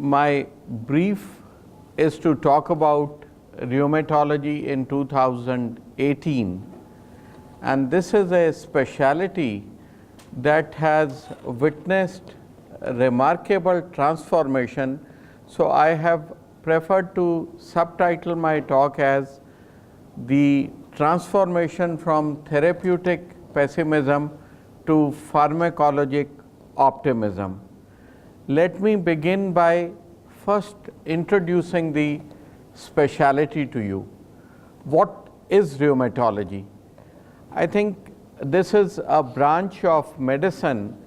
my brief is to talk about rheumatology in 2018, and this is a specialty that has witnessed a remarkable transformation. So I have preferred to subtitle my talk as the transformation from therapeutic pessimism to pharmacologic optimism. Let me begin by first introducing the specialty to you. What is rheumatology? I think this is a branch of medicine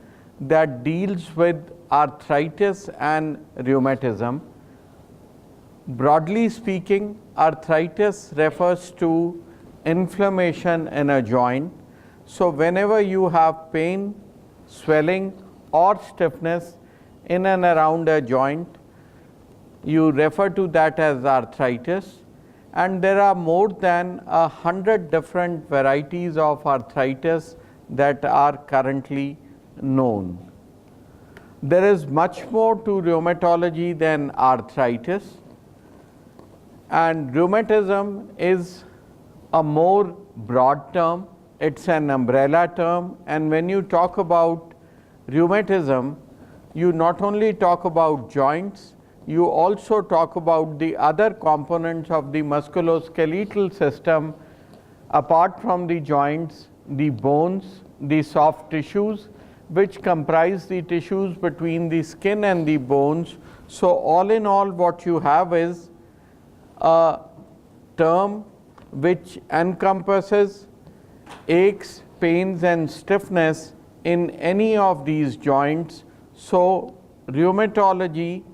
that deals with arthritis and rheumatism. Broadly speaking, arthritis refers to inflammation in a joint. So whenever you have pain, swelling or stiffness in and around a joint, you refer to that as arthritis. And there are more than 100 different varieties of arthritis that are currently known. There is much more to rheumatology than arthritis, and rheumatism is a more broad term. It's an umbrella term, and when you talk about rheumatism, you not only talk about joints, you also talk about the other components of the musculoskeletal system apart from the joints, the bones, the soft tissues, which comprise the tissues between the skin and the bones. So all in all, what you have is a term which encompasses aches, pains and stiffness in any of these joints. So rheumatology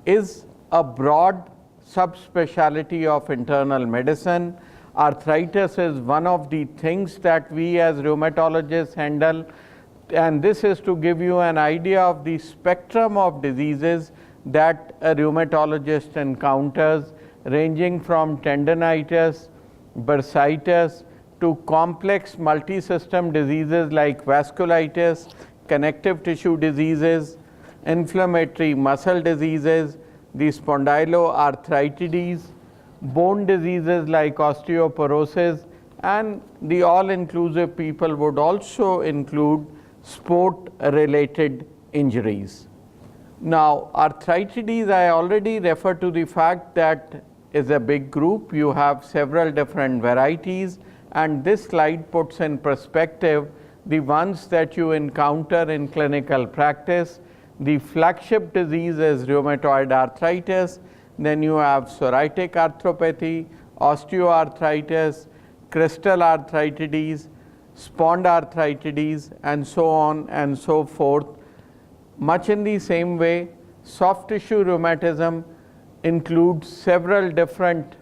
is a broad subspecialty of internal medicine. Arthritis is one of the things that we as rheumatologists handle, and this is to give you an idea of the spectrum of diseases that a rheumatologist encounters, ranging from tendinitis, bursitis to complex multi-system diseases like vasculitis, connective tissue diseases, inflammatory muscle diseases, the spondyloarthritis, bone diseases like osteoporosis, and the all-inclusive people would also include sport-related injuries. Now, arthritis, I already referred to the fact that is a big group. You have several different varieties, and this slide puts in perspective the ones that you encounter in clinical practice. The flagship disease is rheumatoid arthritis. Then you have psoriatic arthropathy, osteoarthritis, crystal arthritis, spondyloarthritis, and so on and so forth. Much in the same way, soft tissue rheumatism includes several different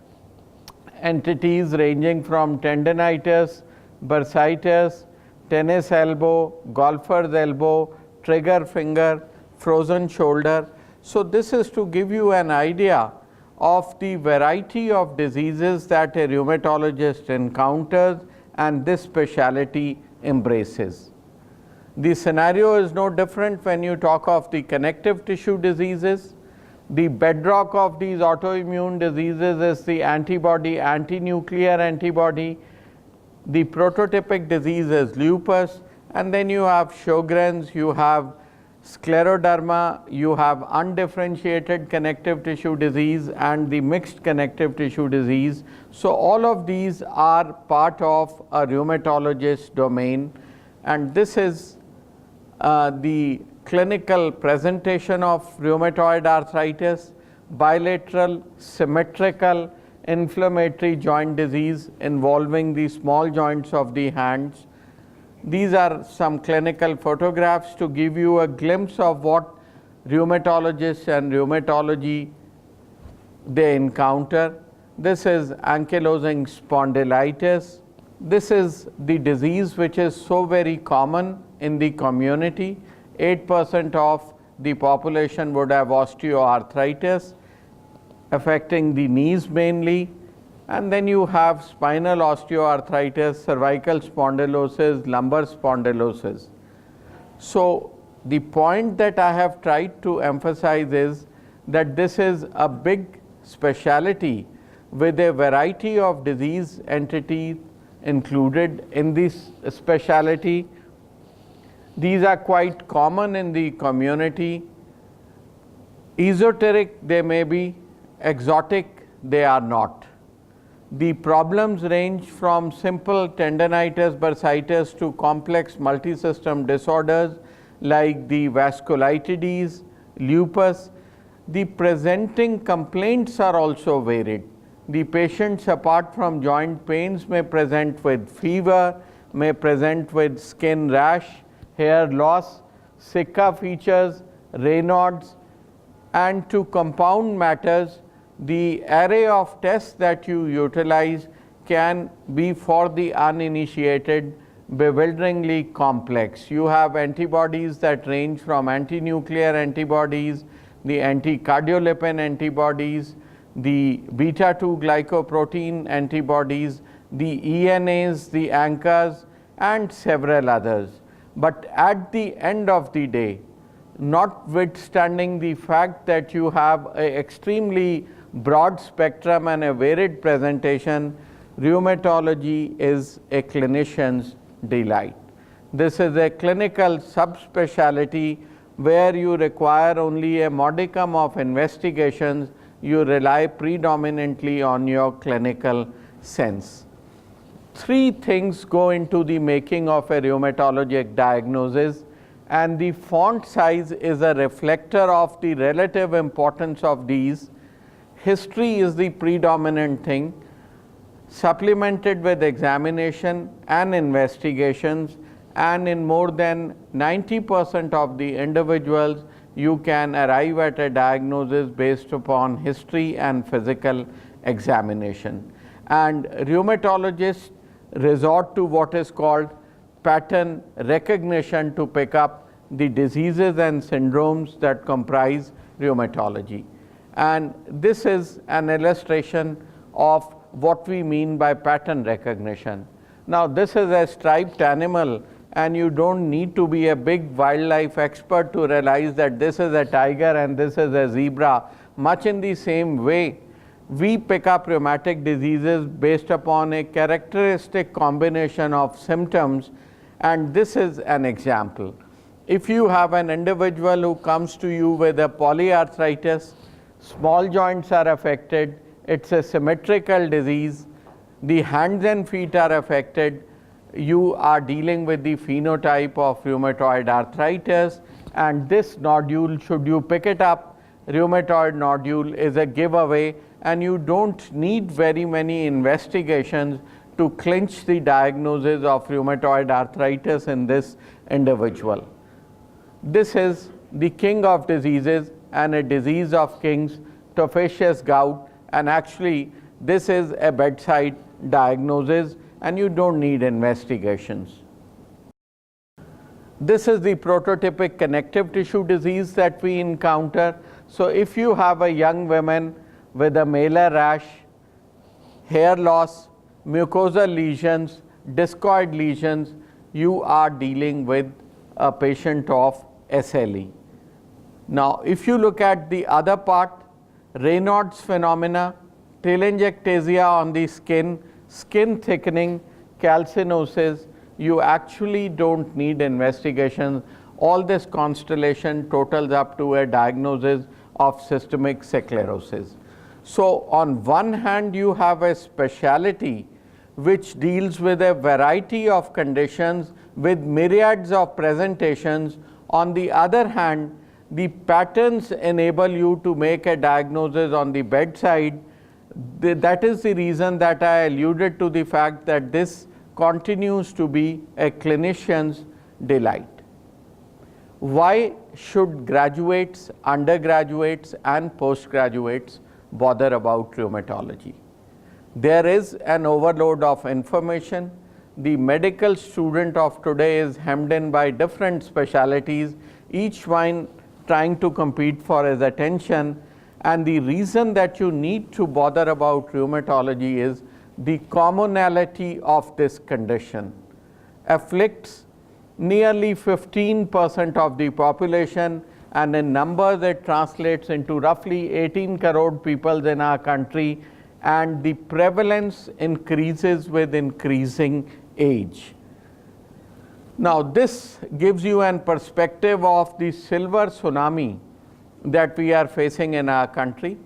entities ranging from tendinitis, bursitis, tennis elbow, golfer's elbow, trigger finger, frozen shoulder. So this is to give you an idea of the variety of diseases that a rheumatologist encounters and this specialty embraces. The scenario is no different when you talk of the connective tissue diseases. The bedrock of these autoimmune diseases is the antibody, anti-nuclear antibody. The prototypic disease is lupus, and then you have Sjogren's, you have scleroderma, you have undifferentiated connective tissue disease and the mixed connective tissue disease. So all of these are part of a rheumatologist domain, and this is the clinical presentation of rheumatoid arthritis: bilateral symmetrical inflammatory joint disease involving the small joints of the hands. These are some clinical photographs to give you a glimpse of what rheumatologists and rheumatology they encounter. This is ankylosing spondylitis. This is the disease which is so very common in the community. 8% of the population would have osteoarthritis, affecting the knees mainly. And then you have spinal osteoarthritis, cervical spondylosis, lumbar spondylosis. So the point that I have tried to emphasize is that this is a big specialty with a variety of disease entities included in this specialty. These are quite common in the community. Esoteric they may be, exotic they are not. The problems range from simple tendinitis, bursitis to complex multisystem disorders like the vasculitides, lupus. The presenting complaints are also varied. The patients, apart from joint pains, may present with fever, may present with skin rash, hair loss, sicca features, Raynaud's, and to compound matters, the array of tests that you utilize can be, for the uninitiated, bewilderingly complex. You have antibodies that range from anti-nuclear antibodies, the anti-cardiolipin antibodies, the beta-2 glycoprotein antibodies, the ENAs, the ANCAs, and several others. But at the end of the day, notwithstanding the fact that you have an extremely broad spectrum and a varied presentation, rheumatology is a clinician's delight. This is a clinical subspecialty where you require only a modicum of investigations. You rely predominantly on your clinical sense. Three things go into the making of a rheumatologic diagnosis, and the font size is a reflector of the relative importance of these. History is the predominant thing, supplemented with examination and investigations, and in more than 90% of the individuals, you can arrive at a diagnosis based upon history and physical examination. And rheumatologists resort to what is called pattern recognition to pick up the diseases and syndromes that comprise rheumatology. And this is an illustration of what we mean by pattern recognition. Now, this is a striped animal, and you don't need to be a big wildlife expert to realize that this is a tiger and this is a zebra. Much in the same way, we pick up rheumatic diseases based upon a characteristic combination of symptoms, and this is an example. If you have an individual who comes to you with a polyarthritis, small joints are affected, it's a symmetrical disease, the hands and feet are affected, you are dealing with the phenotype of rheumatoid arthritis, and this nodule, should you pick it up, rheumatoid nodule is a giveaway, and you don't need very many investigations to clinch the diagnosis of rheumatoid arthritis in this individual. This is the king of diseases and a disease of kings, tophaceous gout, and actually this is a bedside diagnosis and you don't need investigations. This is the prototypic connective tissue disease that we encounter. So if you have a young woman with a malar rash, hair loss, mucosal lesions, discoid lesions, you are dealing with a patient of SLE. Now, if you look at the other part, Raynaud's phenomena, telangiectasia on the skin, skin thickening, calcinosis, you actually don't need investigation. All this constellation totals up to a diagnosis of systemic sclerosis. So, on one hand, you have a specialty which deals with a variety of conditions with myriads of presentations. On the other hand, the patterns enable you to make a diagnosis on the bedside. That is the reason that I alluded to the fact that this continues to be a clinician's delight. Why should graduates, undergraduates, and postgraduates bother about rheumatology? There is an overload of information. The medical student of today is hemmed in by different specialties, each one trying to compete for his attention. And the reason that you need to bother about rheumatology is the commonality of this condition afflicts nearly 15% of the population, and in numbers it translates into roughly 18 crore people in our country, and the prevalence increases with increasing age. Now, this gives you an perspective of the silver tsunami that we are facing in our country.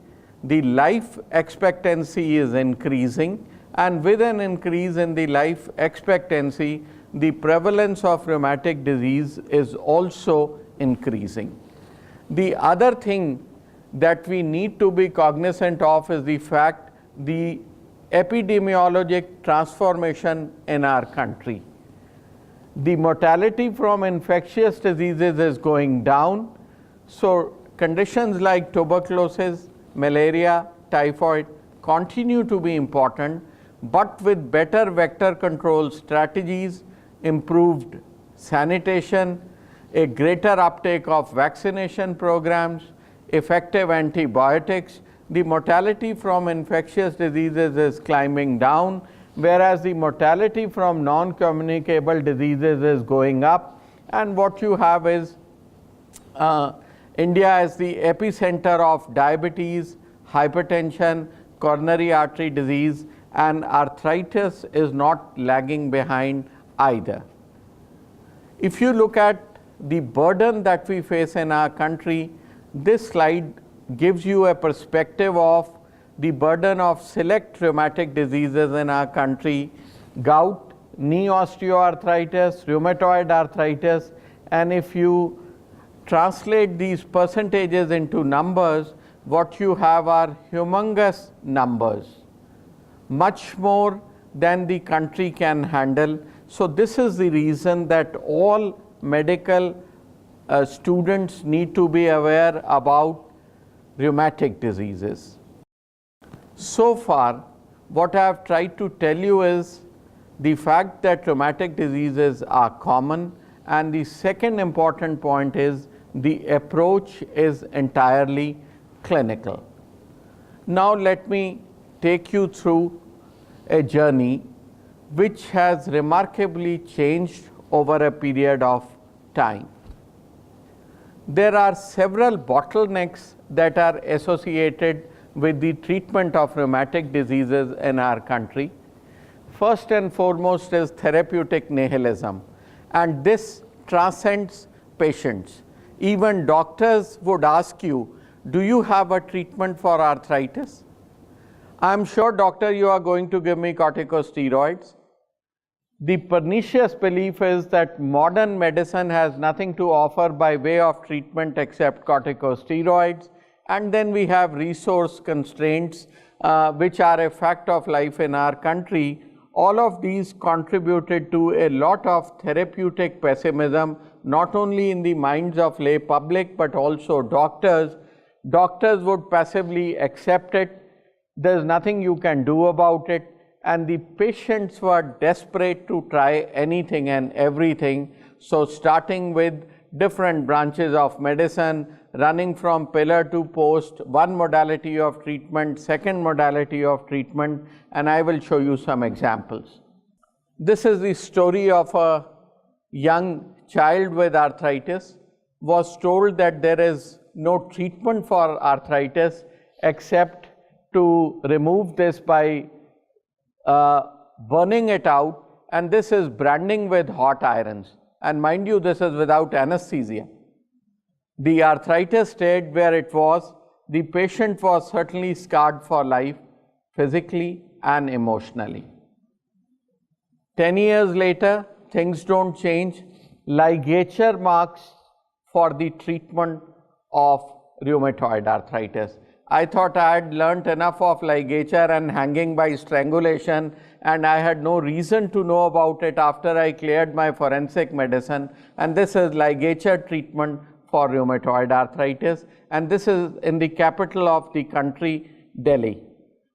The life expectancy is increasing, and with an increase in the life expectancy, the prevalence of rheumatic disease is also increasing. The other thing that we need to be cognizant of is the fact the epidemiologic transformation in our country. The mortality from infectious diseases is going down, so conditions like tuberculosis, malaria, typhoid continue to be important, but with better vector control strategies, improved sanitation, a greater uptake of vaccination programs, effective antibiotics, the mortality from infectious diseases is climbing down, whereas the mortality from non-communicable diseases is going up. And what you have is India is the epicenter of diabetes, hypertension, coronary artery disease, and arthritis is not lagging behind either. If you look at the burden that we face in our country, this slide gives you a perspective of the burden of select rheumatic diseases in our country: gout, knee osteoarthritis, rheumatoid arthritis, and if you translate these percentages into numbers, what you have are humongous numbers, much more than the country can handle. So this is the reason that all medical students need to be aware about rheumatic diseases. So far, what I have tried to tell you is the fact that rheumatic diseases are common, and the second important point is the approach is entirely clinical. Now let me take you through a journey which has remarkably changed over a period of time. There are several bottlenecks that are associated with the treatment of rheumatic diseases in our country. First and foremost is therapeutic nihilism, and this transcends patients. Even doctors would ask you, do you have a treatment for arthritis? I'm sure, doctor, you are going to give me corticosteroids. The pernicious belief is that modern medicine has nothing to offer by way of treatment except corticosteroids, and then we have resource constraints which are a fact of life in our country. All of these contributed to a lot of therapeutic pessimism, not only in the minds of lay public but also doctors. Doctors would passively accept it. There's nothing you can do about it, and the patients were desperate to try anything and everything. So starting with different branches of medicine, running from pillar to post, one modality of treatment, second modality of treatment, and I will show you some examples. This is the story of a young child with arthritis, was told that there is no treatment for arthritis except to remove this by burning it out, and this is branding with hot irons. And mind you, this is without anesthesia. The arthritis stayed where it was. The patient was certainly scarred for life, physically and emotionally. 10 years later, things don't change. Ligature marks for the treatment of rheumatoid arthritis. I thought I had learnt enough of ligature and hanging by strangulation, and I had no reason to know about it after I cleared my forensic medicine. And this is ligature treatment for rheumatoid arthritis, and this is in the capital of the country, Delhi.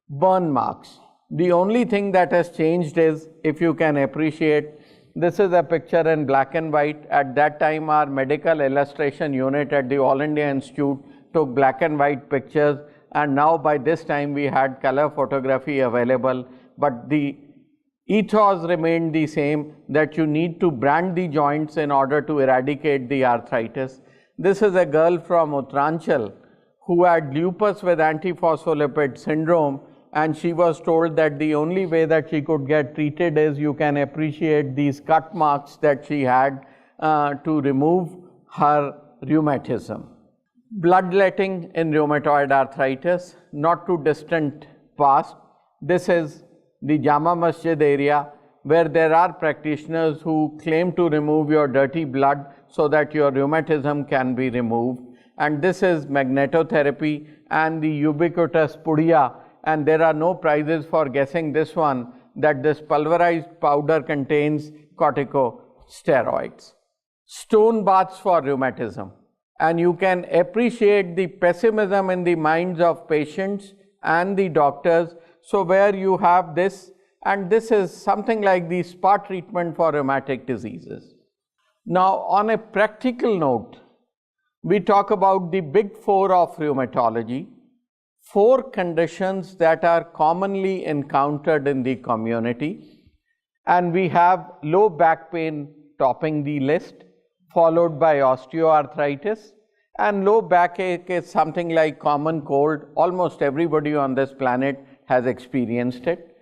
Burn marks. The only thing that has changed is, if you can appreciate, this is a picture in black and white. At that time, our medical illustration unit at the All India Institute took black and white pictures, and now by this time we had color photography available, but the ethos remained the same, that you need to brand the joints in order to eradicate the arthritis. This is a girl from Uttaranchal who had lupus with antiphospholipid syndrome, and she was told that the only way that she could get treated is, you can appreciate these cut marks that she had to remove her rheumatism. Bloodletting in rheumatoid arthritis, not too distant past. This is the Jama Masjid area where there are practitioners who claim to remove your dirty blood so that your rheumatism can be removed. And this is magnetotherapy and the ubiquitous pudia, and there are no prizes for guessing this one, that this pulverized powder contains corticosteroids. Stone baths for rheumatism, and you can appreciate the pessimism in the minds of patients and the doctors. So where you have this, and this is something like the spa treatment for rheumatic diseases. Now, on a practical note, we talk about the big four of rheumatology, 4 conditions that are commonly encountered in the community, and we have low back pain topping the list, followed by osteoarthritis, and low backache is something like common cold. Almost everybody on this planet has experienced it.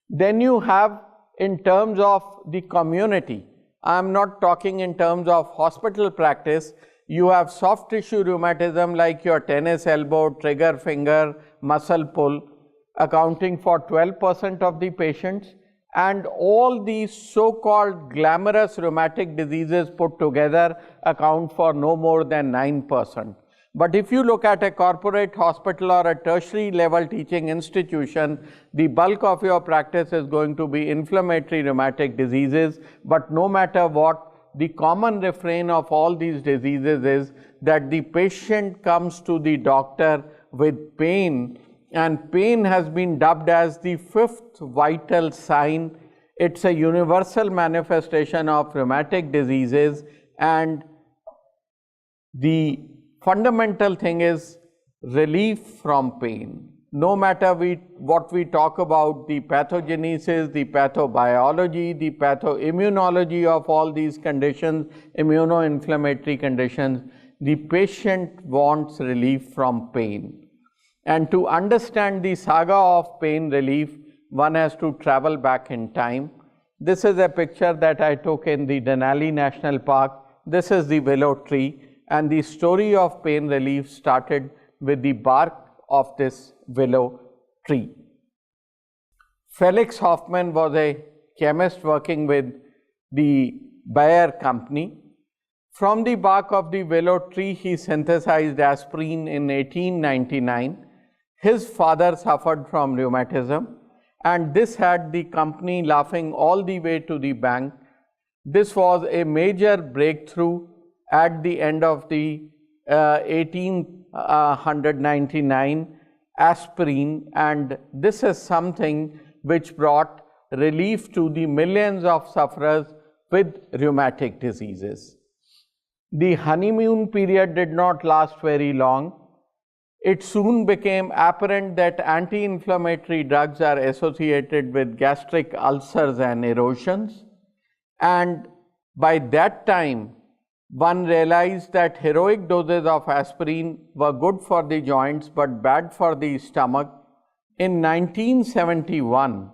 Then you have, in terms of the community, I am not talking in terms of hospital practice, you have soft tissue rheumatism like your tennis elbow, trigger finger, muscle pull, accounting for 12% of the patients, and all these so-called glamorous rheumatic diseases put together account for no more than 9%. But if you look at a corporate hospital or a tertiary level teaching institution, the bulk of your practice is going to be inflammatory rheumatic diseases. But no matter what, the common refrain of all these diseases is that the patient comes to the doctor with pain, and pain has been dubbed as the 5th vital sign. It's a universal manifestation of rheumatic diseases, and the fundamental thing is relief from pain. No matter what we talk about, the pathogenesis, the pathobiology, the pathoimmunology of all these conditions, immunoinflammatory conditions, the patient wants relief from pain. And to understand the saga of pain relief, one has to travel back in time. This is a picture that I took in the Denali National Park. This is the willow tree. And the story of pain relief started with the bark of this willow tree. Felix Hoffmann was a chemist working with the Bayer company. From the bark of the willow tree, he synthesized aspirin in 1899. His father suffered from rheumatism, and this had the company laughing all the way to the bank. This was a major breakthrough at the end of the 1899 aspirin, and this is something which brought relief to the millions of sufferers with rheumatic diseases. The honeymoon period did not last very long. It soon became apparent that anti-inflammatory drugs are associated with gastric ulcers and erosions, and by that time one realized that heroic doses of aspirin were good for the joints but bad for the stomach. In 1971,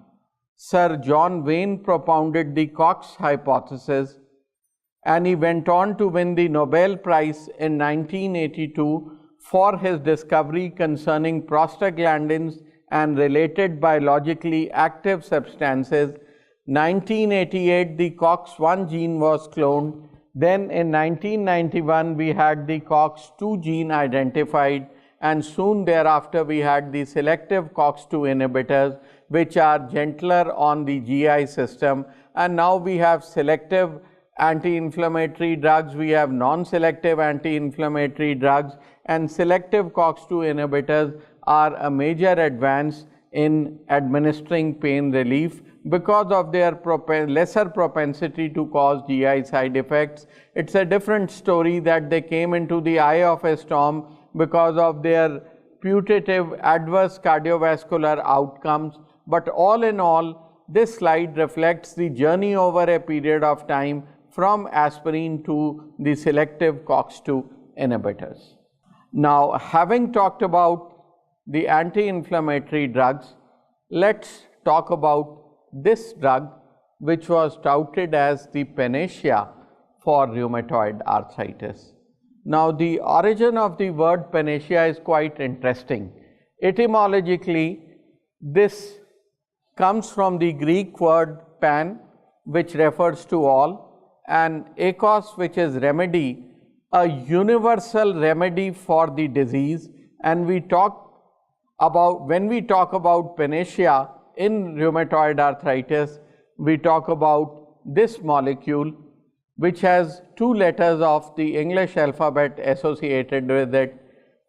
Sir John Vane propounded the Koch's hypothesis, and he went on to win the Nobel Prize in 1982 for his discovery concerning prostaglandins and related biologically active substances. 1988, the COX-1 gene was cloned. Then in 1991, we had the COX-2 gene identified, and soon thereafter we had the selective COX-2 inhibitors, which are gentler on the GI system. And now we have selective anti-inflammatory drugs, we have non-selective anti-inflammatory drugs, and selective COX-2 inhibitors are a major advance in administering pain relief because of their lesser propensity to cause GI side effects. It's a different story that they came into the eye of a storm because of their putative adverse cardiovascular outcomes. But all in all, this slide reflects the journey over a period of time from aspirin to the selective COX-2 inhibitors. Now, having talked about the anti-inflammatory drugs, let's talk about this drug which was touted as the panacea for rheumatoid arthritis. Now, the origin of the word panacea is quite interesting. Etymologically, this comes from the Greek word pan, which refers to all, and akos, which is remedy, a universal remedy for the disease. And when we talk about panacea in rheumatoid arthritis, we talk about this molecule which has two letters of the English alphabet associated with it,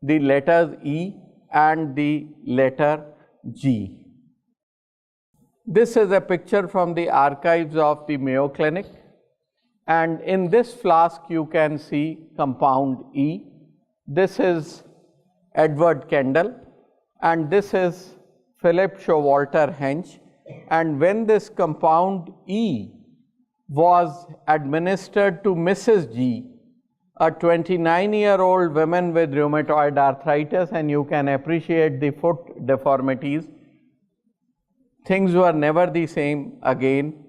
the letters E and the letter G. This is a picture from the archives of the Mayo Clinic, and in this flask you can see compound E. This is Edward Kendall and this is Philip Showalter Hench, and when this compound E was administered to Mrs. G, a 29-year-old woman with rheumatoid arthritis, and you can appreciate the foot deformities, things were never the same again.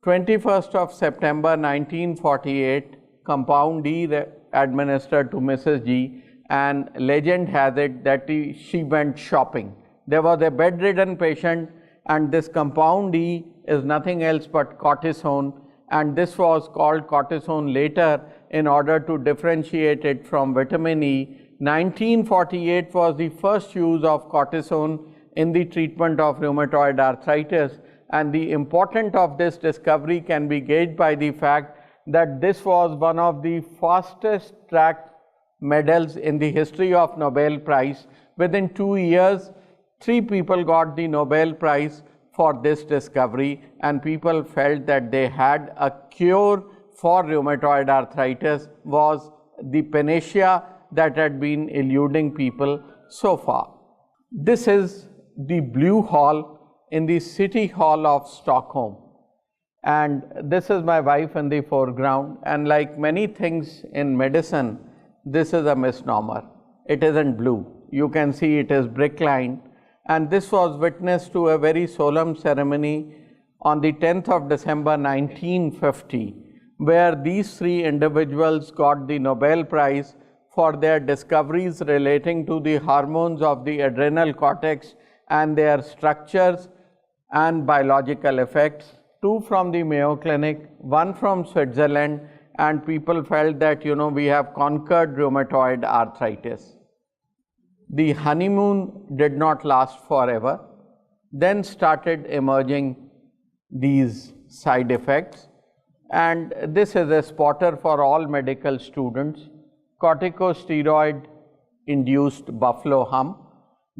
21st of September 1948, compound E administered to Mrs. G, and legend has it that she went shopping. There was a bedridden patient, and this compound E is nothing else but cortisone, and this was called cortisone later in order to differentiate it from vitamin E. 1948 was the first use of cortisone in the treatment of rheumatoid arthritis, and the importance of this discovery can be gauged by the fact that this was one of the fastest track medals in the history of Nobel Prize. Within 2 years, 3 people got the Nobel Prize for this discovery, and people felt that they had a cure for rheumatoid arthritis, was the panacea that had been eluding people so far. This is the Blue Hall in the City Hall of Stockholm, and this is my wife in the foreground, and like many things in medicine, this is a misnomer. It isn't blue. You can see it is brick-lined, and this was witness to a very solemn ceremony on the 10th of December 1950, where these 3 individuals got the Nobel Prize for their discoveries relating to the hormones of the adrenal cortex and their structures and biological effects. 2 from the Mayo Clinic, 1 from Switzerland, and people felt that, we have conquered rheumatoid arthritis. The honeymoon did not last forever. Then started emerging these side effects, and this is a spotter for all medical students. Corticosteroid induced buffalo hum,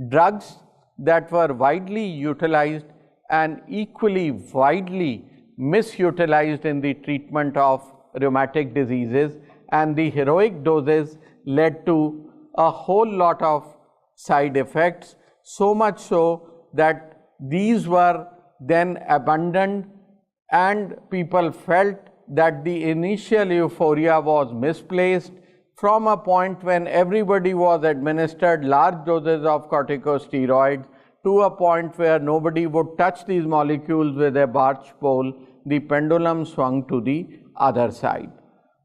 drugs that were widely utilized and equally widely misutilized in the treatment of rheumatic diseases, and the heroic doses led to a whole lot of side effects, so much so that these were then abandoned, and people felt that the initial euphoria was misplaced from a point when everybody was administered large doses of corticosteroids to a point where nobody would touch these molecules with a barge pole. The pendulum swung to the other side.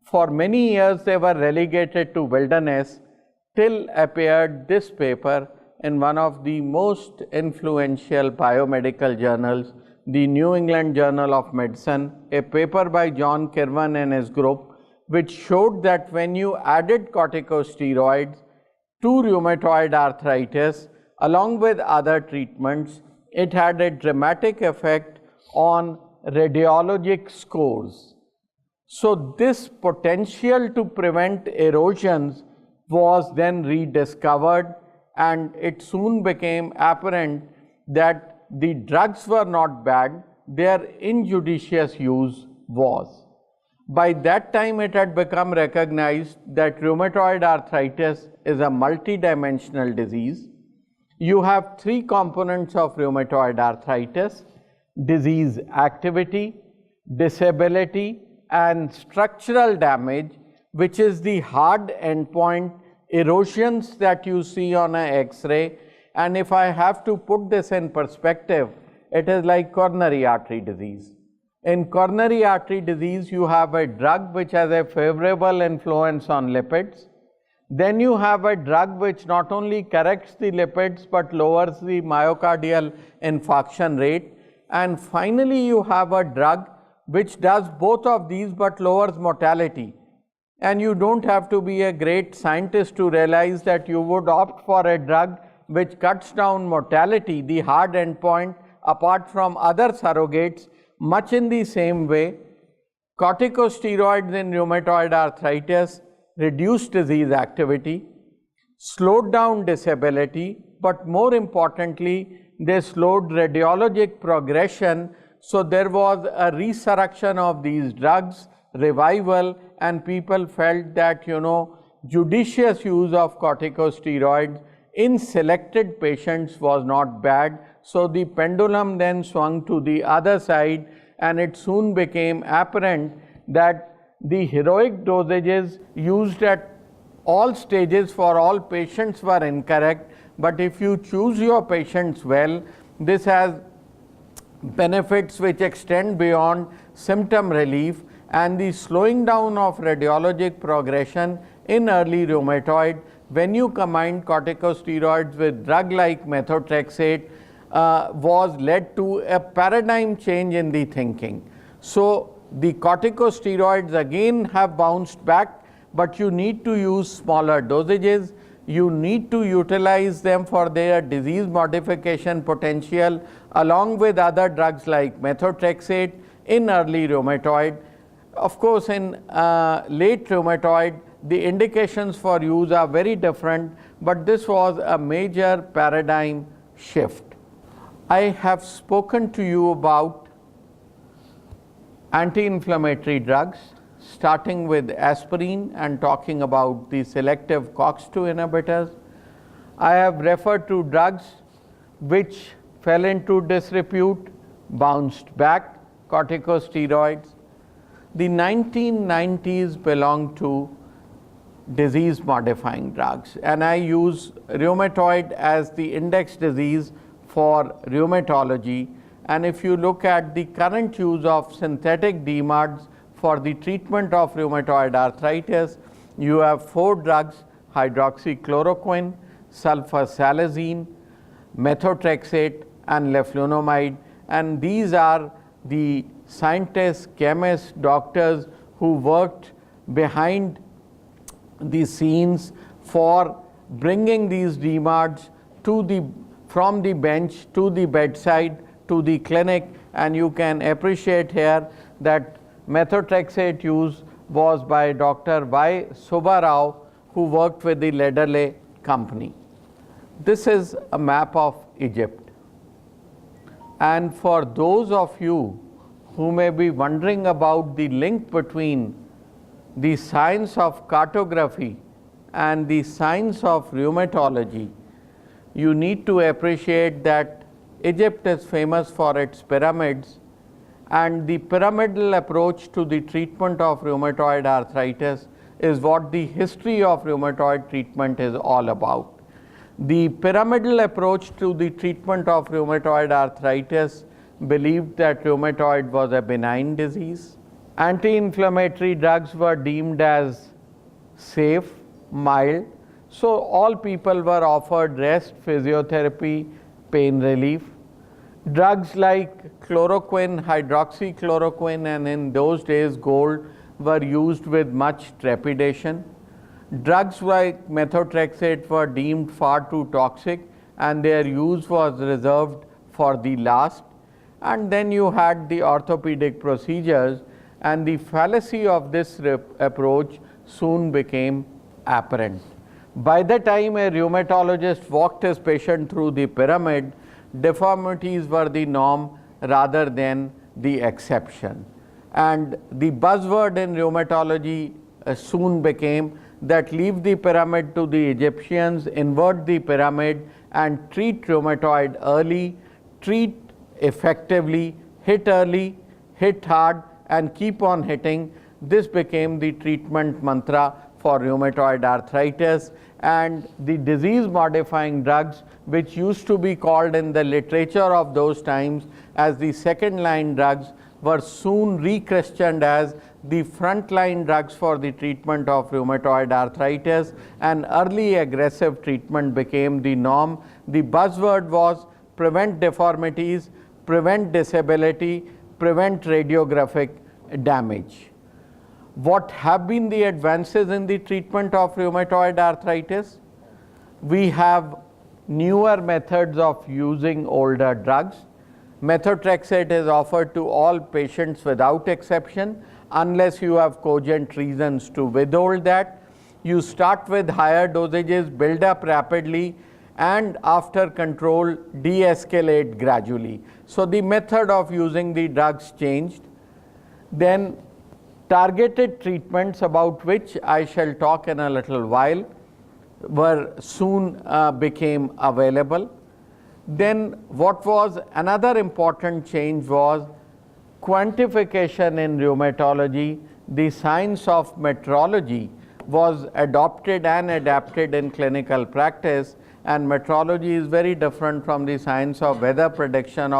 For many years they were relegated to wilderness till appeared this paper in one of the most influential biomedical journals, the New England Journal of Medicine, a paper by John Kirwan and his group, which showed that when you added corticosteroids to rheumatoid arthritis along with other treatments, it had a dramatic effect on radiologic scores. So this potential to prevent erosions was then rediscovered, and it soon became apparent that the drugs were not bad, their injudicious use was. By that time it had become recognized that rheumatoid arthritis is a multidimensional disease. You have 3 components of rheumatoid arthritis: disease activity, disability, and structural damage, which is the hard endpoint erosions that you see on an X-ray. And if I have to put this in perspective, it is like coronary artery disease. In coronary artery disease, you have a drug which has a favorable influence on lipids. Then you have a drug which not only corrects the lipids but lowers the myocardial infarction rate. And finally, you have a drug which does both of these but lowers mortality. And you don't have to be a great scientist to realize that you would opt for a drug which cuts down mortality, the hard endpoint, apart from other surrogates, much in the same way. Corticosteroids in rheumatoid arthritis reduced disease activity, slowed down disability, but more importantly, they slowed radiologic progression. So there was a resurrection of these drugs, revival, and people felt that, judicious use of corticosteroids in selected patients was not bad. So the pendulum then swung to the other side, and it soon became apparent that the heroic dosages used at all stages for all patients were incorrect. But if you choose your patients well, this has benefits which extend beyond symptom relief, and the slowing down of radiologic progression in early rheumatoid when you combine corticosteroids with drug like methotrexate was led to a paradigm change in the thinking. So the corticosteroids again have bounced back, but you need to use smaller dosages. You need to utilize them for their disease modification potential along with other drugs like methotrexate in early rheumatoid. Of course, in late rheumatoid, the indications for use are very different, but this was a major paradigm shift. I have spoken to you about anti-inflammatory drugs, starting with aspirin and talking about the selective COX-2 inhibitors. I have referred to drugs which fell into disrepute, bounced back, corticosteroids. The 1990s belong to disease modifying drugs, and I use rheumatoid as the index disease for rheumatology. And if you look at the current use of synthetic DMARDs for the treatment of rheumatoid arthritis, you have 4 drugs: hydroxychloroquine, sulfasalazine, methotrexate, and leflunomide. And these are the scientists, chemists, doctors who worked behind the scenes for bringing these DMARDs from the bench to the bedside to the clinic. And you can appreciate here that methotrexate use was by Dr. Y. Subbarao, who worked with the Lederle company. This is a map of Egypt. And for those of you who may be wondering about the link between the science of cartography and the science of rheumatology, you need to appreciate that Egypt is famous for its pyramids, and the pyramidal approach to the treatment of rheumatoid arthritis is what the history of rheumatoid treatment is all about. The pyramidal approach to the treatment of rheumatoid arthritis believed that rheumatoid was a benign disease. Anti-inflammatory drugs were deemed as safe, mild, so all people were offered rest, physiotherapy, pain relief. Drugs like chloroquine, hydroxychloroquine, and in those days gold, were used with much trepidation. Drugs like methotrexate were deemed far too toxic, and their use was reserved for the last. And then you had the orthopedic procedures, and the fallacy of this approach soon became apparent. By the time a rheumatologist walked his patient through the pyramid, deformities were the norm rather than the exception. And the buzzword in rheumatology soon became that leave the pyramid to the Egyptians, invert the pyramid, and treat rheumatoid early, treat effectively, hit early, hit hard, and keep on hitting. this became the treatment mantra for rheumatoid arthritis, and the disease modifying drugs, which used to be called in the literature of those times as the second line drugs, were soon rechristened as the frontline drugs for the treatment of rheumatoid arthritis, and early aggressive treatment became the norm. The buzzword was prevent deformities, prevent disability, prevent radiographic damage. What have been the advances in the treatment of rheumatoid arthritis? We have newer methods of using older drugs. Methotrexate is offered to all patients without exception, unless you have cogent reasons to withhold that. You start with higher dosages, build up rapidly, and after control, de-escalate gradually. So the method of using the drugs changed. Then targeted treatments, about which I shall talk in a little while, were soon became available. Then what was another important change was quantification in rheumatology. The science of metrology was adopted and adapted in clinical practice, and metrology is very different from the science of weather prediction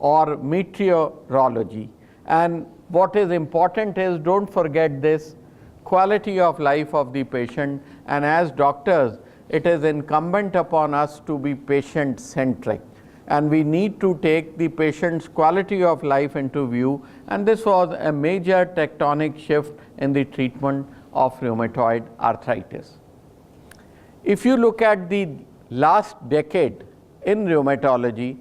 or meteorology. And what is important is, don't forget this, quality of life of the patient, and as doctors it is incumbent upon us to be patient centric, and we need to take the patient's quality of life into view, and this was a major tectonic shift in the treatment of rheumatoid arthritis. If you look at the last decade in rheumatology,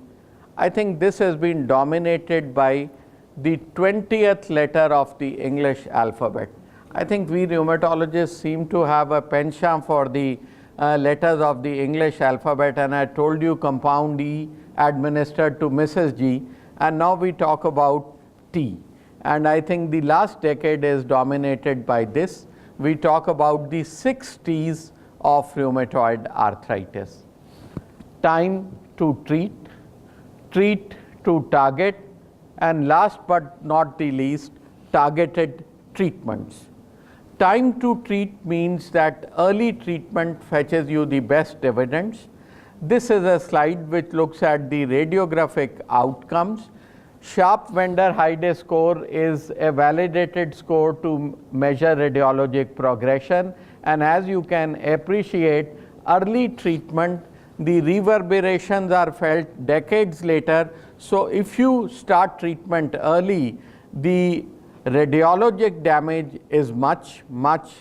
I think this has been dominated by the 20th letter of the English alphabet. I think we rheumatologists seem to have a penchant for the letters of the English alphabet, and I told you compound E administered to Mrs. G, and now we talk about T. And I think the last decade is dominated by this. We talk about the 6 T's of rheumatoid arthritis: time to treat, treat to target, and last but not the least, targeted treatments. Time to treat means that early treatment fetches you the best dividends. This is a slide which looks at the radiographic outcomes. Sharp Wender-Heide score is a validated score to measure radiologic progression, and as you can appreciate, early treatment, the reverberations are felt decades later. So if you start treatment early, the radiologic damage is much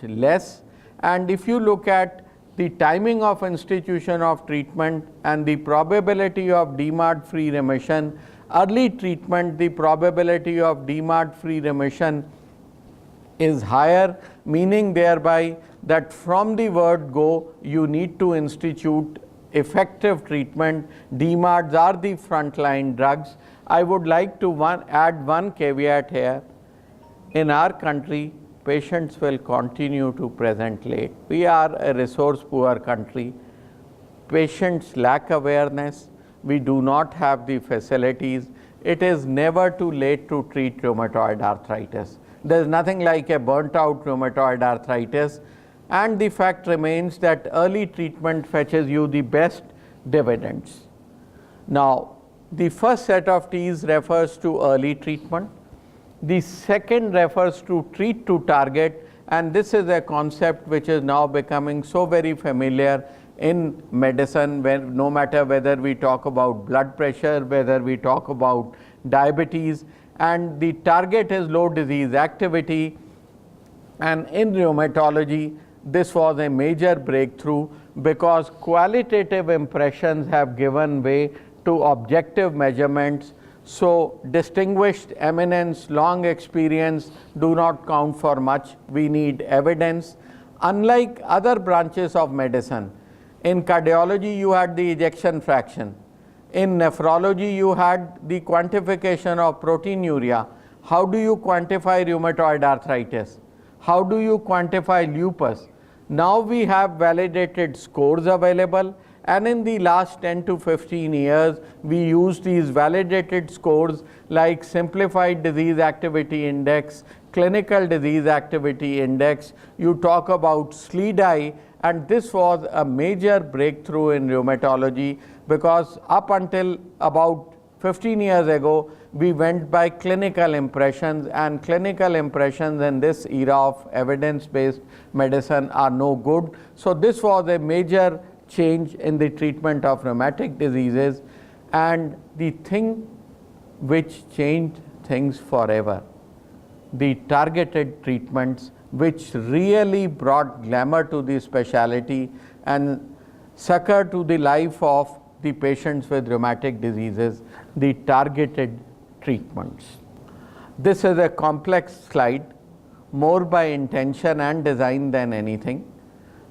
less. And if you look at the timing of institution of treatment and the probability of DMARD free remission, early treatment, the probability of DMARD free remission is higher, meaning thereby that from the word go you need to institute effective treatment. DMARDs are the frontline drugs. I would like to add one caveat here. In our country, patients will continue to present late. We are a resource poor country. Patients lack awareness. We do not have the facilities. It is never too late to treat rheumatoid arthritis. There is nothing like a burnt out rheumatoid arthritis, and the fact remains that early treatment fetches you the best dividends. Now, the first set of T's refers to early treatment. The second refers to treat to target, and this is a concept which is now becoming so very familiar in medicine, where no matter whether we talk about blood pressure, whether we talk about diabetes, and the target is low disease activity. And in rheumatology, this was a major breakthrough, because qualitative impressions have given way to objective measurements. So distinguished eminence, long experience do not count for much. We need evidence. Unlike other branches of medicine, in cardiology you had the ejection fraction. In nephrology you had the quantification of proteinuria. How do you quantify rheumatoid arthritis? How do you quantify lupus? Now we have validated scores available, and in the last 10 to 15 years we use these validated scores like simplified disease activity index, clinical disease activity index, you talk about SLEDAI, and this was a major breakthrough in rheumatology, because up until about 15 years ago, we went by clinical impressions, and clinical impressions in this era of evidence-based medicine are no good. So this was a major change in the treatment of rheumatic diseases, and the thing which changed things forever, the targeted treatments which really brought glamour to the specialty and succor to the life of the patients with rheumatic diseases, the targeted treatments. This is a complex slide, more by intention and design than anything.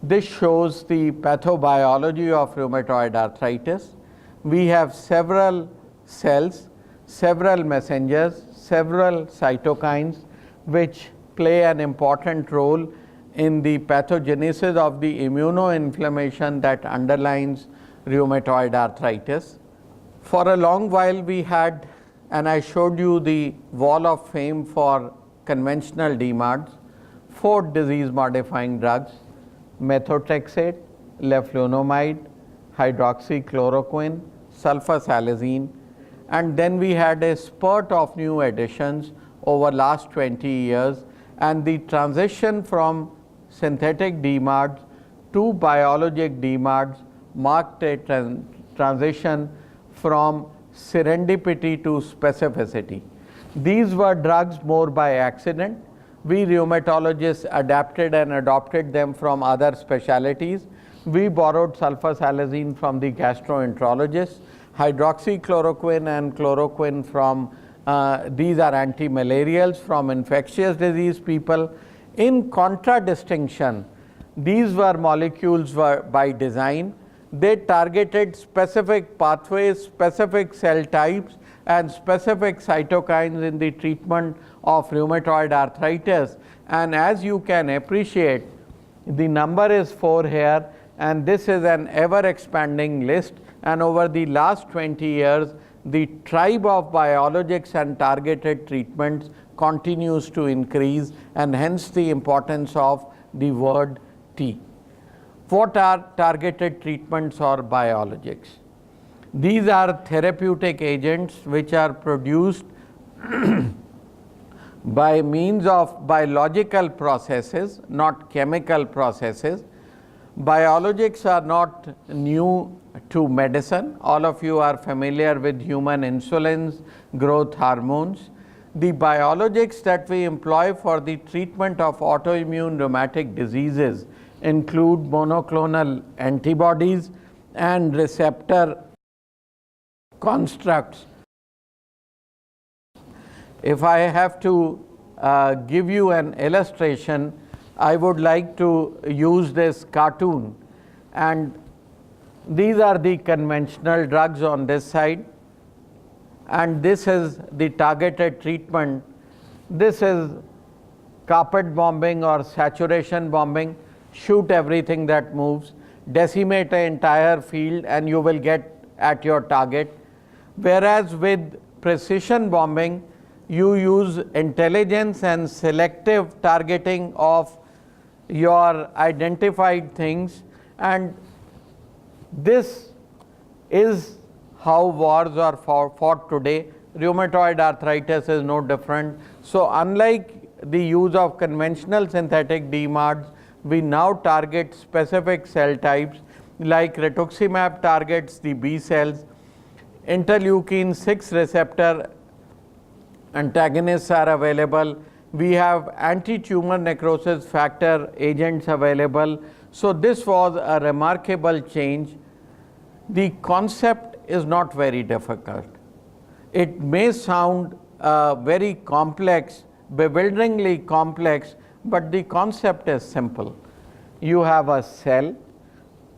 This shows the pathobiology of rheumatoid arthritis. We have several cells, several messengers, several cytokines which play an important role in the pathogenesis of the immunoinflammation that underlines rheumatoid arthritis. For a long while we had, and I showed you the wall of fame for conventional DMARDs, 4 disease modifying drugs: methotrexate, leflunomide, hydroxychloroquine, sulfasalazine, and then we had a spurt of new additions over last 20 years, and the transition from synthetic DMARDs to biologic DMARDs marked a transition from serendipity to specificity. These were drugs more by accident. We rheumatologists adapted and adopted them from other specialties. We borrowed sulfasalazine from the gastroenterologists, hydroxychloroquine and chloroquine from, these are anti-malarials, from infectious disease people. In contradistinction, these were molecules by design. They targeted specific pathways, specific cell types, and specific cytokines in the treatment of rheumatoid arthritis. And as you can appreciate, the number is 4 here, and this is an ever expanding list. And over the last 20 years, the tribe of biologics and targeted treatments continues to increase, and hence the importance of the word T. What are targeted treatments or biologics? These are therapeutic agents which are produced by means of biological processes, not chemical processes. Biologics are not new to medicine. All of you are familiar with human insulins, growth hormones. The biologics that we employ for the treatment of autoimmune rheumatic diseases include monoclonal antibodies and receptor constructs. If I have to give you an illustration, I would like to use this cartoon, and these are the conventional drugs on this side, and this is the targeted treatment. This is carpet bombing or saturation bombing. Shoot everything that moves, decimate an entire field, and you will get at your target. Whereas with precision bombing, you use intelligence and selective targeting of your identified things, and this is how wars are fought today. Rheumatoid arthritis is no different. So unlike the use of conventional synthetic DMARDs, we now target specific cell types, like rituximab targets the B cells. Interleukin 6 receptor antagonists are available. We have anti-tumor necrosis factor agents available. So this was a remarkable change. The concept is not very difficult. It may sound very complex, bewilderingly complex, but the concept is simple. You have a cell.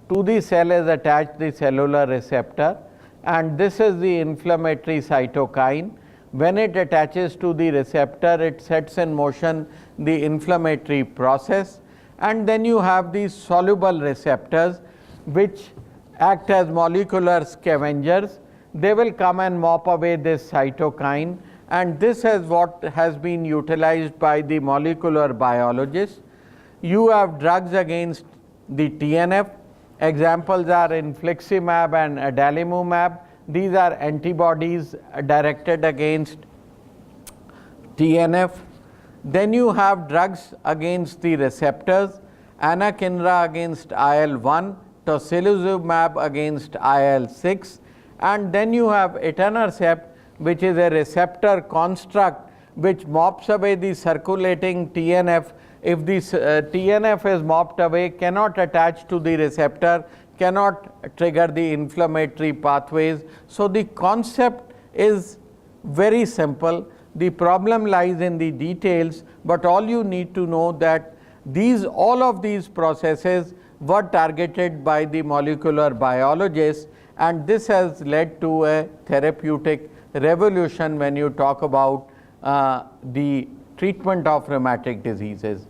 To the cell is attached the cellular receptor, and this is the inflammatory cytokine. When it attaches to the receptor, it sets in motion the inflammatory process, and then you have these soluble receptors which act as molecular scavengers. They will come and mop away this cytokine, and this is what has been utilized by the molecular biologists. You have drugs against the TNF. Examples are infliximab and adalimumab. These are antibodies directed against TNF. Then you have drugs against the receptors, anakinra against IL-1, tocilizumab against IL-6, and then you have etanercept, which is a receptor construct which mops away the circulating TNF. If this TNF is mopped away, cannot attach to the receptor, cannot trigger the inflammatory pathways. So the concept is very simple. The problem lies in the details, but all you need to know that all of these processes were targeted by the molecular biologists, and this has led to a therapeutic revolution when you talk about the treatment of rheumatic diseases.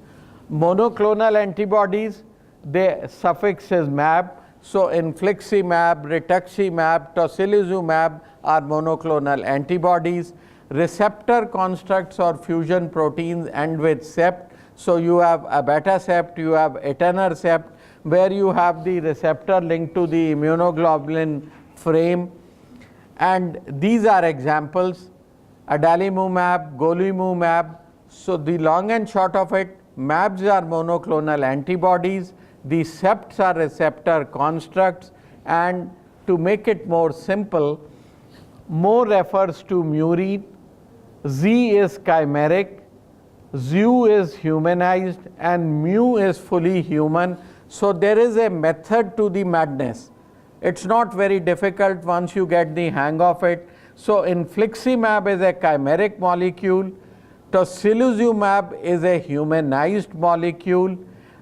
Monoclonal antibodies, the suffix is mab, so infliximab, rituximab, tocilizumab are monoclonal antibodies. Receptor constructs or fusion proteins end with sept, so you have abatacept, you have etanercept, where you have the receptor linked to the immunoglobulin frame, and these are examples: adalimumab, golimumab. So the long and short of it, mAbs are monoclonal antibodies, the septs are receptor constructs, and to make it more simple, Mo refers to murine, Z is chimeric, Zu is humanized, and mu is fully human. So there is a method to the madness. It's not very difficult once you get the hang of it. So infliximab is a chimeric molecule, tocilizumab is a humanized molecule,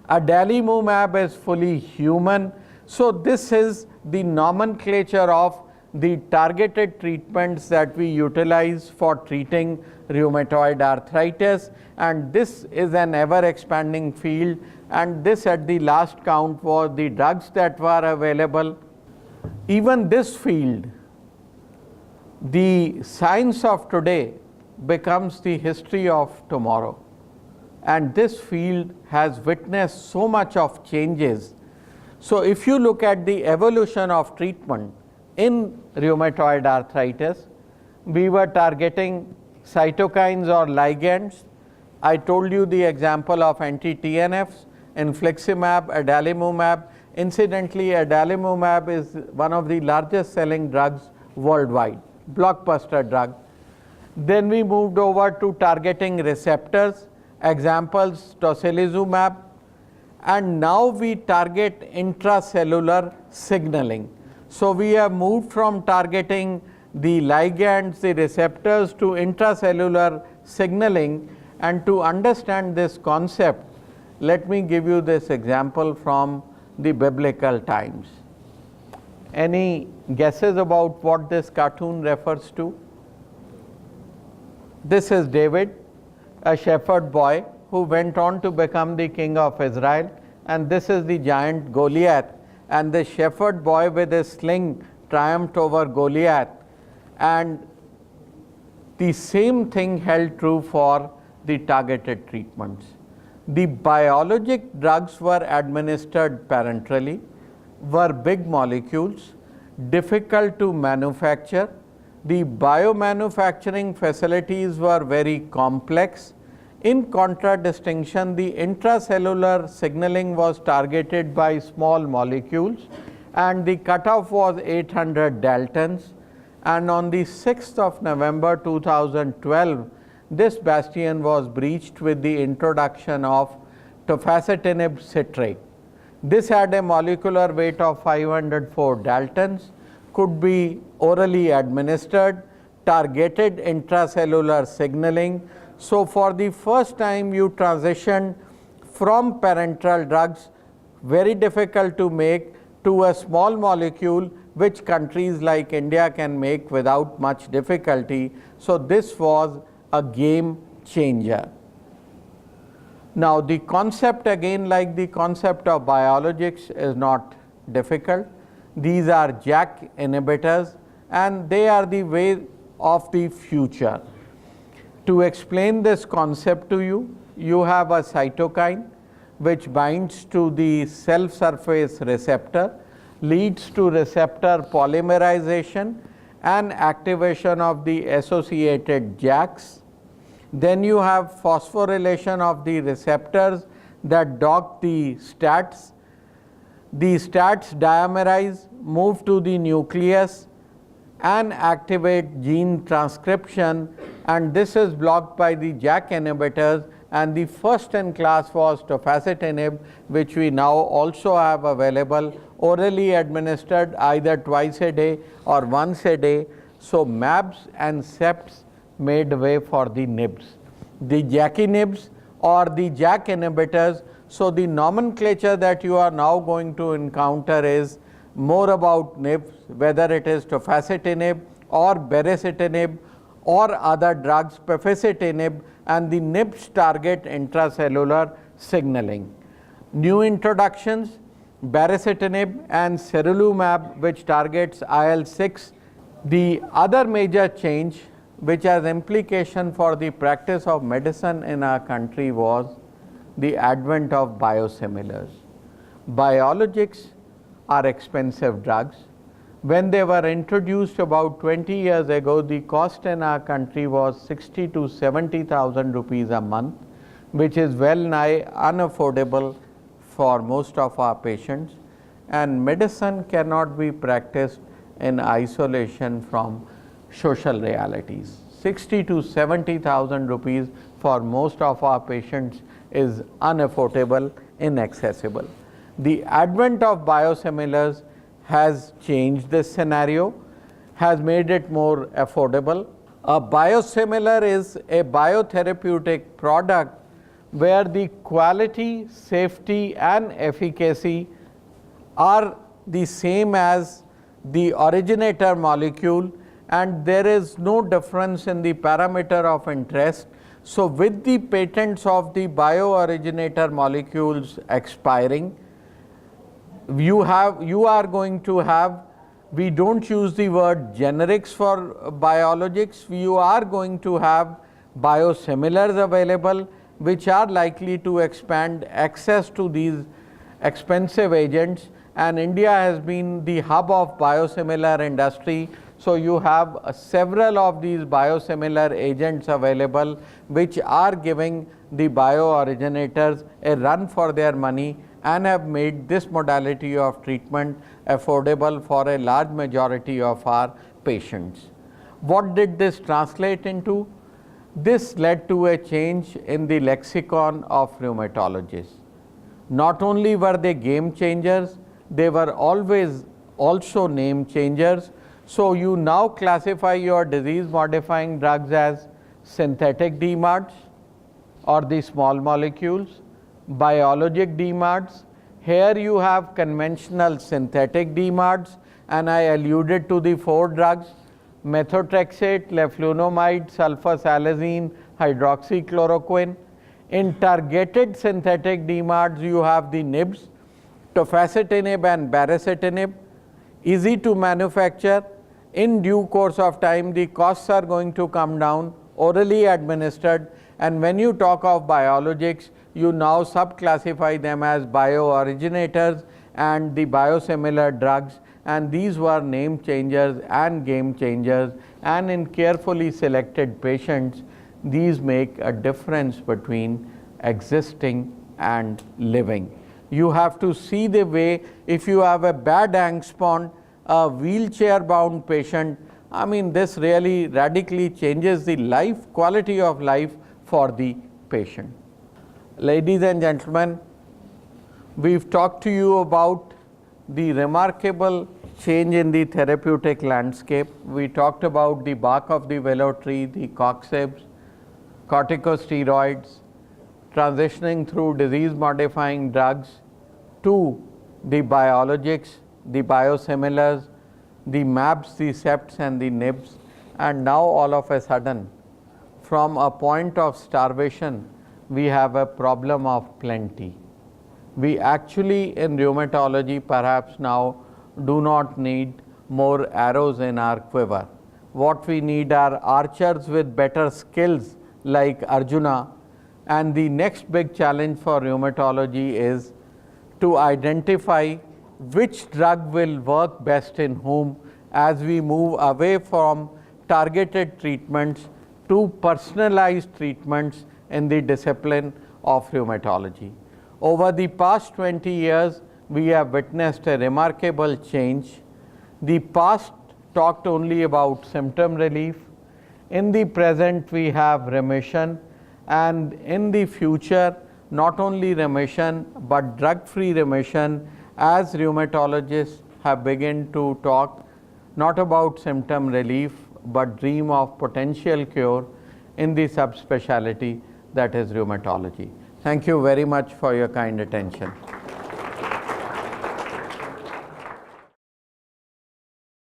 adalimumab is fully human. So this is the nomenclature of the targeted treatments that we utilize for treating rheumatoid arthritis, and this is an ever expanding field, and this at the last count was the drugs that were available. Even this field, the science of today becomes the history of tomorrow, and this field has witnessed so much of changes. So if you look at the evolution of treatment in rheumatoid arthritis, we were targeting cytokines or ligands. I told you the example of anti-TNFs, infliximab, adalimumab. Incidentally, adalimumab is one of the largest selling drugs worldwide, blockbuster drug. Then we moved over to targeting receptors, examples tocilizumab, and now we target intracellular signaling. So we have moved from targeting the ligands, the receptors, to intracellular signaling. And to understand this concept, let me give you this example from the biblical times. Any guesses about what this cartoon refers to? This is David, a shepherd boy who went on to become the king of Israel, and this is the giant Goliath, and the shepherd boy with his sling triumphed over Goliath. And the same thing held true for the targeted treatments. The biologic drugs were administered parenterally, were big molecules, difficult to manufacture. The biomanufacturing facilities were very complex. In contradistinction, the intracellular signaling was targeted by small molecules, and the cutoff was 800 Daltons. And on the 6th of November 2012, this bastion was breached with the introduction of tofacitinib citrate. This had a molecular weight of 504 Daltons, could be orally administered, targeted intracellular signaling. So for the first time you transitioned from parenteral drugs, very difficult to make, to a small molecule which countries like India can make without much difficulty. So this was a game changer. Now the concept, again like the concept of biologics, is not difficult. These are JAK inhibitors, and they are the way of the future. To explain this concept to you, you have a cytokine which binds to the cell surface receptor, leads to receptor polymerization and activation of the associated JAKs. Then you have phosphorylation of the receptors that dock the STATs. The STATs dimerize, move to the nucleus and activate gene transcription, and this is blocked by the JAK inhibitors, and the first in class was tofacitinib, which we now also have available orally administered either twice a day or once a day. So MABs and SEPs made way for the NIBs. The JAKinibs or the JAK inhibitors. So the nomenclature that you are now going to encounter is more about NIBs, whether it is tofacitinib or baricitinib or other drugs, pefacitinib, and the NIBs target intracellular signaling. New introductions, baricitinib and serulumab, which targets IL-6. The other major change which has implication for the practice of medicine in our country was the advent of biosimilars. Biologics are expensive drugs. When they were introduced about 20 years ago, the cost in our country was 60 to 70,000 rupees a month, which is well nigh unaffordable for most of our patients, and medicine cannot be practiced in isolation from social realities. 60 to 70,000 rupees for most of our patients is unaffordable, inaccessible. The advent of biosimilars has changed this scenario, has made it more affordable. A biosimilar is a biotherapeutic product where the quality, safety and efficacy are the same as the originator molecule, and there is no difference in the parameter of interest. So with the patents of the bio-originator molecules expiring, you are going to have, we don't use the word generics for biologics, you are going to have biosimilars available, which are likely to expand access to these expensive agents, and India has been the hub of biosimilar industry. So you have several of these biosimilar agents available, which are giving the bio-originators a run for their money and have made this modality of treatment affordable for a large majority of our patients. What did this translate into? This led to a change in the lexicon of rheumatologists. Not only were they game changers, they were always also name changers. So you now classify your disease modifying drugs as synthetic DMARDs or the small molecules, biologic DMARDs. Here you have conventional synthetic DMARDs, and I alluded to the 4 drugs: methotrexate, leflunomide, sulfasalazine, hydroxychloroquine. In targeted synthetic DMARDs, you have the NIBs, tofacitinib and baricitinib, easy to manufacture. In due course of time, the costs are going to come down, orally administered, and when you talk of biologics, you now subclassify them as bio-originators and the biosimilar drugs, and these were name changers and game changers, and in carefully selected patients, these make a difference between existing and living. You have to see the way, if you have a bad angstpon, a wheelchair bound patient, I mean, this really radically changes the quality of life for the patient. Ladies and gentlemen, we've talked to you about the remarkable change in the therapeutic landscape. We talked about the bark of the willow tree, the coccyx, corticosteroids, transitioning through disease modifying drugs to the biologics, the biosimilars, the MABs, the SEPs and the NIBs, and now all of a sudden, from a point of starvation, we have a problem of plenty. We actually in rheumatology perhaps now do not need more arrows in our quiver. What we need are archers with better skills like Arjuna. And the next big challenge for rheumatology is to identify which drug will work best in whom as we move away from targeted treatments to personalized treatments in the discipline of rheumatology. Over the past 20 years, we have witnessed a remarkable change. The past talked only about symptom relief. In the present, we have remission, and in the future, not only remission but drug-free remission, as rheumatologists have begun to talk not about symptom relief but dream of potential cure in the subspecialty that is rheumatology. Thank you very much for your kind attention.